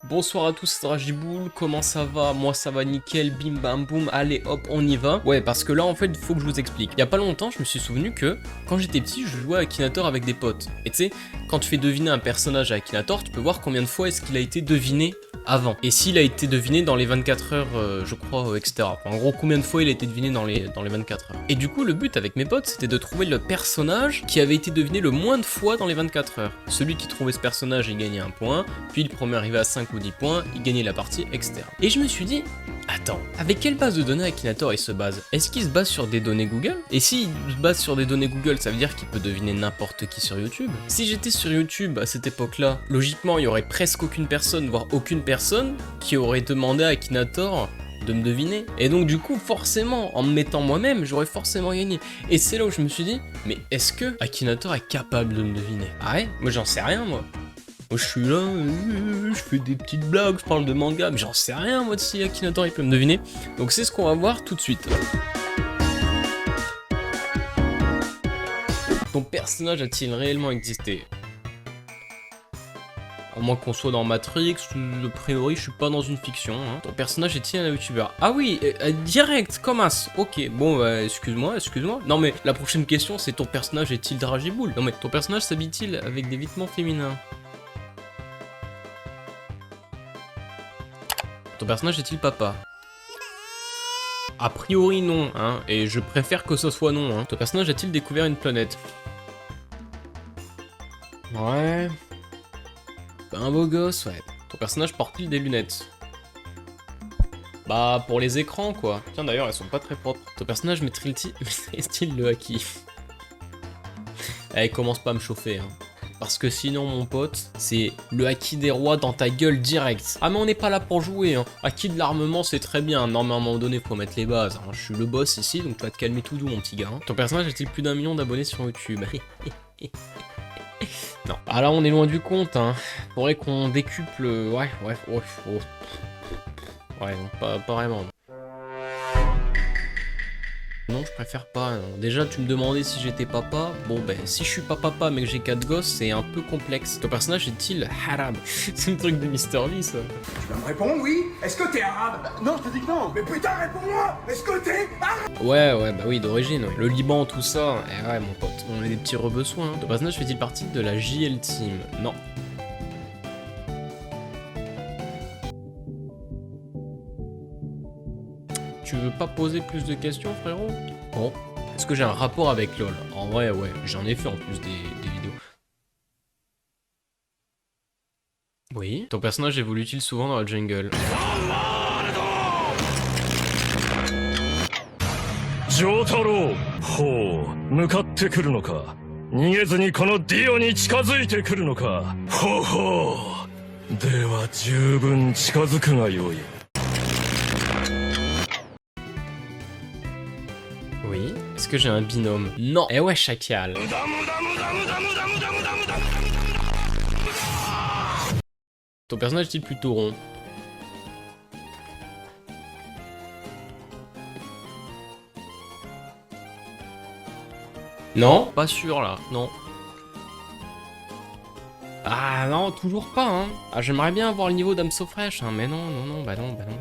Bonsoir à tous, c'est Dragiboul, comment ça va? Moi ça va nickel, bim bam boum, allez hop on y va. Ouais parce que là en fait il faut que je vous explique. Il y a pas longtemps je me suis souvenu que quand j'étais petit je jouais à Akinator avec des potes. Et tu sais, quand tu fais deviner un personnage à Akinator, tu peux voir combien de fois est-ce qu'il a été deviné avant. Et s'il a été deviné dans les 24 heures, je crois, etc. Enfin, en gros combien de fois il a été deviné dans les 24 heures. Et du coup le but avec mes potes c'était de trouver le personnage qui avait été deviné le moins de fois dans les 24 heures. Celui qui trouvait ce personnage il gagnait un point, puis le premier arrivé à 5 ou 10 points, il gagnait la partie, etc. Et je me suis dit, attends, avec quelle base de données Akinator il se base? Est-ce qu'il se base sur des données Google? Et s'il se base sur des données Google, ça veut dire qu'il peut deviner n'importe qui sur YouTube? Si j'étais sur YouTube à cette époque-là, logiquement il y aurait presque aucune personne, voire aucune personne, qui aurait demandé à Akinator de me deviner. Et donc du coup, forcément, en me mettant moi-même, j'aurais forcément gagné. Et c'est là où je me suis dit, mais est-ce que Akinator est capable de me deviner? Ah ouais? Moi j'en sais rien moi. Moi je suis là, je fais des petites blagues, je parle de manga, mais j'en sais rien moi de si Akinator il peut me deviner. Donc c'est ce qu'on va voir tout de suite. Ton personnage a-t-il réellement existé? À moins qu'on soit dans Matrix, a priori je suis pas dans une fiction. Hein. Ton personnage est-il un youtubeur? Ah oui, direct, commence. Ok, bon, excuse-moi. Non mais la prochaine question c'est ton personnage est-il Dragiboul? Non mais ton personnage s'habille-t-il avec des vêtements féminins? Ton personnage est-il papa? A priori non, hein, et je préfère que ce soit non. Hein. Ton personnage a-t-il découvert une planète? Ouais. Pas un beau gosse, ouais. Ton personnage porte-t-il des lunettes? Bah, pour les écrans, quoi. Tiens, d'ailleurs, elles sont pas très propres. Ton personnage maîtrise-t-il le haki? Eh, commence pas à me chauffer, hein. Parce que sinon, mon pote, c'est le haki des rois dans ta gueule direct. Ah mais on n'est pas là pour jouer, hein. Haki de l'armement, c'est très bien. Non mais à un moment donné, faut mettre les bases. Hein. Je suis le boss ici, donc tu vas te calmer tout doux, mon petit gars. Hein. Ton personnage a-t-il plus d'1 million d'abonnés sur YouTube? Non. Ah là, on est loin du compte, hein. Faudrait qu'on décuple... Ouais, non, pas vraiment. Non, je préfère pas. Non. Déjà, tu me demandais si j'étais papa. Bon, ben, si je suis pas papa mais que j'ai 4 gosses, c'est un peu complexe. Ton personnage est-il haram? C'est le truc de Mister V, ça. Tu vas me répondre, oui? Est-ce que t'es arabe? Non, je te dis que non. Mais putain, réponds-moi! Est-ce que t'es arabe? Ouais, bah oui, d'origine, ouais. Le Liban, tout ça. Eh ouais, mon pote, on est des petits rebeux-soins. Hein. Ton personnage fait-il partie de la JL Team? Non. Tu veux pas poser plus de questions, frérot? Bon. Est-ce que j'ai un rapport avec LoL? En vrai, ouais. J'en ai fait en plus des vidéos. Oui. Ton personnage évolue-t-il souvent dans la jungle? 丈太郎ほう向かってくるのか逃げずにこのディオに近づいてくるのかほうほうでは十分近づくがよい Oui. Est-ce que j'ai un binôme? Non. Eh ouais, chacal. Ton personnage est-il plutôt rond? Non? Pas sûr là, non. Ah non, toujours pas, hein. Ah, j'aimerais bien avoir le niveau d'Amso Fresh, hein, mais non.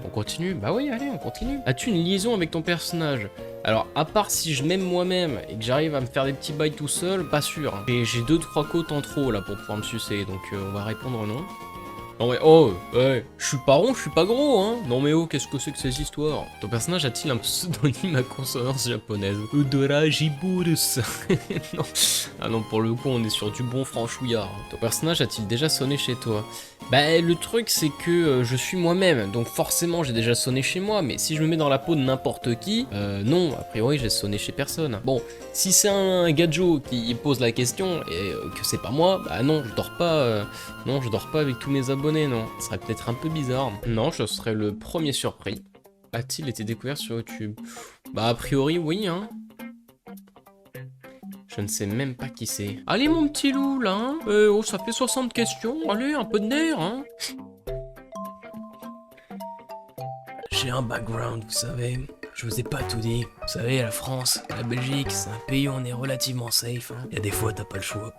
On continue? Bah oui, allez, on continue. As-tu une liaison avec ton personnage? Alors, à part si je m'aime moi-même et que j'arrive à me faire des petits bails tout seul, pas sûr. Hein. J'ai 2-3 côtes en trop là pour pouvoir me sucer, donc on va répondre non. Non mais oh, ouais, je suis pas rond, je suis pas gros, hein. Non mais oh, qu'est-ce que c'est que ces histoires? Ton personnage a-t-il un pseudonyme à consonance japonaise? Dragibourus. Non. Ah non, pour le coup, on est sur du bon franchouillard. Hein. Ton personnage a-t-il déjà sonné chez toi? Bah le truc c'est que je suis moi-même, donc forcément j'ai déjà sonné chez moi, mais si je me mets dans la peau de n'importe qui, non, a priori j'ai sonné chez personne. Bon, si c'est un gadjo qui pose la question et que c'est pas moi, bah non, je dors pas, non, je dors pas avec tous mes abonnés, non. Ce serait peut-être un peu bizarre. Non, je serais le premier surpris. A-t-il été découvert sur YouTube? Bah a priori oui, hein. Je ne sais même pas qui c'est. Allez mon petit loup là, hein. Oh ça fait 60 questions, allez un peu de nerf hein. J'ai un background, vous savez. Je vous ai pas tout dit. Vous savez, la France, la Belgique, c'est un pays où on est relativement safe. Hein. Y a des fois t'as pas le choix.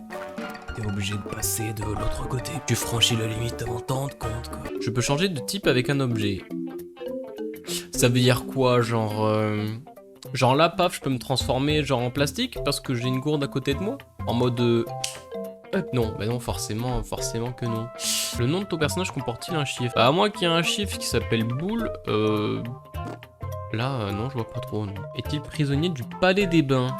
t'es obligé de passer de l'autre côté. Tu franchis la limite avant de t'en rendre compte, quoi. Je peux changer de type avec un objet. Ça veut dire quoi, genre... Genre là, paf, je peux me transformer genre en plastique parce que j'ai une gourde à côté de moi? En mode... Non, bah non, forcément que non. Le nom de ton personnage comporte-t-il un chiffre? Bah à moins qu'il y ait un chiffre qui s'appelle boule, Là, non, je vois pas trop, non. Est-il prisonnier du Palais des Bains?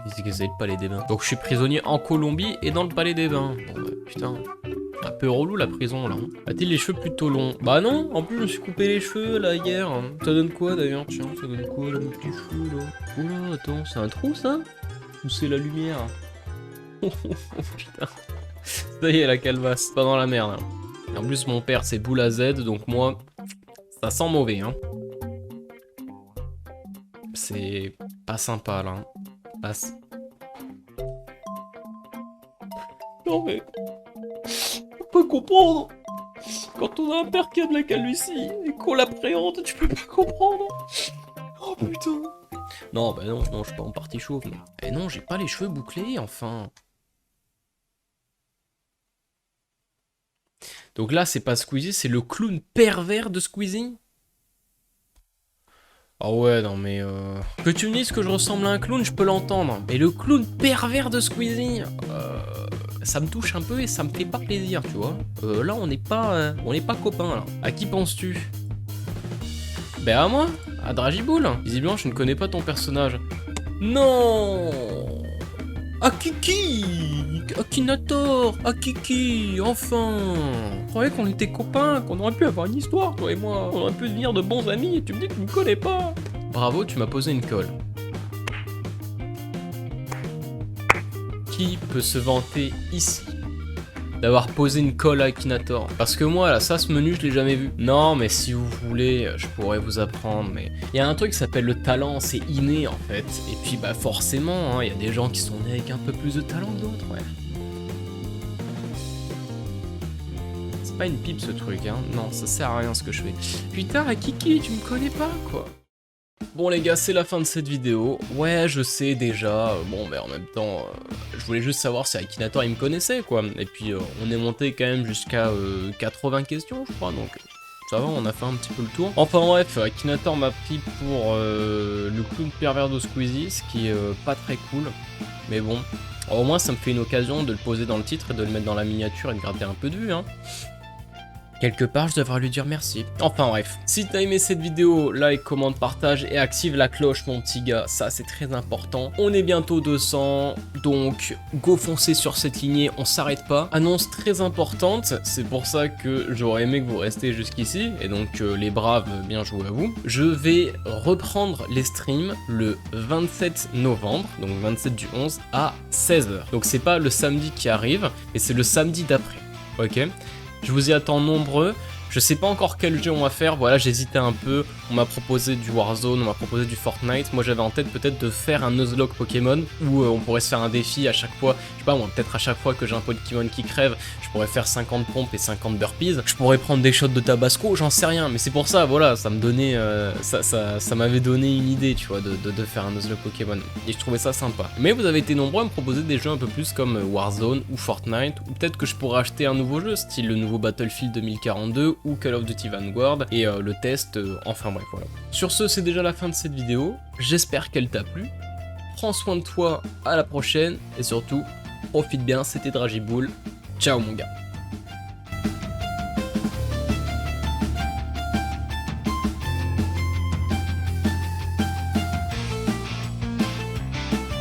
Qu'est-ce que c'est le Palais des Bains? Donc je suis prisonnier en Colombie et dans le Palais des Bains. Bon bah putain, un peu relou la prison là. A-t-il les cheveux plutôt longs? Bah non, en plus je me suis coupé les cheveux là hier. Ça donne quoi d'ailleurs? Tiens, ça donne quoi là, mes petits cheveux là? Oula, attends, c'est un trou ça? Ou c'est la lumière? Putain. Ça y est, la calvasse, pas dans la merde. Et en plus mon père c'est boule à Z, donc moi, ça sent mauvais hein. C'est pas sympa là. Passe. Non mais... On peut comprendre. Quand on a un père qui a de la calvitie et qu'on l'appréhende, tu peux pas comprendre. Oh putain. Non bah non, je suis pas en partie chauve. Mais... Eh non, j'ai pas les cheveux bouclés, enfin. Donc là, c'est pas Squeezie, c'est le clown pervers de Squeezie. Ah ouais, non mais que tu me dises que je ressemble à un clown, je peux l'entendre. Mais le clown pervers de Squeezie, ça me touche un peu et ça me fait pas plaisir, tu vois. Là, on n'est pas copains, là. À qui penses-tu? Ben à moi, à Dragiboul. Visiblement, je ne connais pas ton personnage. Non! Akiki! Akinator! Akiki! Enfin! Je croyais qu'on était copains, qu'on aurait pu avoir une histoire, toi et moi. On aurait pu devenir de bons amis et tu me dis que tu me connais pas. Bravo, tu m'as posé une colle. Qui peut se vanter ici d'avoir posé une colle à Akinator? Parce que moi, là, ça, ce menu, je l'ai jamais vu. Non, mais si vous voulez, je pourrais vous apprendre, mais... Il y a un truc qui s'appelle le talent, c'est inné, en fait. Et puis, bah, forcément, il y a des gens qui sont nés avec un peu plus de talent que d'autres, ouais. C'est pas une pipe, ce truc, hein. Non, ça sert à rien, ce que je fais. Putain, Akiki, tu me connais pas, quoi. Bon les gars, c'est la fin de cette vidéo. Ouais, je sais déjà, bon mais en même temps, je voulais juste savoir si Akinator il me connaissait quoi. Et puis on est monté quand même jusqu'à 80 questions je crois, donc ça va, on a fait un petit peu le tour. Enfin bref, Akinator m'a pris pour le clown pervers de Squeezie, ce qui est pas très cool. Mais bon, au moins ça me fait une occasion de le poser dans le titre et de le mettre dans la miniature et de gratter un peu de vue hein. Quelque part, je devrais lui dire merci. Enfin bref, si t'as aimé cette vidéo, like, commente, partage et active la cloche mon petit gars, ça c'est très important. On est bientôt 200, donc go foncer sur cette lignée, on s'arrête pas. Annonce très importante, c'est pour ça que j'aurais aimé que vous restiez jusqu'ici, et donc les braves, bien joué à vous. Je vais reprendre les streams le 27 novembre, donc 27 du 11 à 16h. Donc c'est pas le samedi qui arrive, mais c'est le samedi d'après, ok ? Je vous y attends nombreux. Je sais pas encore quel jeu on va faire, voilà j'hésitais un peu, on m'a proposé du Warzone, on m'a proposé du Fortnite, moi j'avais en tête peut-être de faire un Nuzlocke Pokémon, où on pourrait se faire un défi à chaque fois, je sais pas moi, peut-être à chaque fois que j'ai un Pokémon qui crève, je pourrais faire 50 pompes et 50 burpees, je pourrais prendre des shots de Tabasco, j'en sais rien, mais c'est pour ça, voilà, ça me donnait, ça m'avait donné une idée, tu vois, de faire un Nuzlocke Pokémon, et je trouvais ça sympa. Mais vous avez été nombreux à me proposer des jeux un peu plus comme Warzone ou Fortnite, ou peut-être que je pourrais acheter un nouveau jeu, style le nouveau Battlefield 2042, ou Call of Duty Vanguard et le test, enfin bref voilà. Sur ce, c'est déjà la fin de cette vidéo, j'espère qu'elle t'a plu, prends soin de toi, à la prochaine et surtout, profite bien, c'était Dragiboul, ciao mon gars.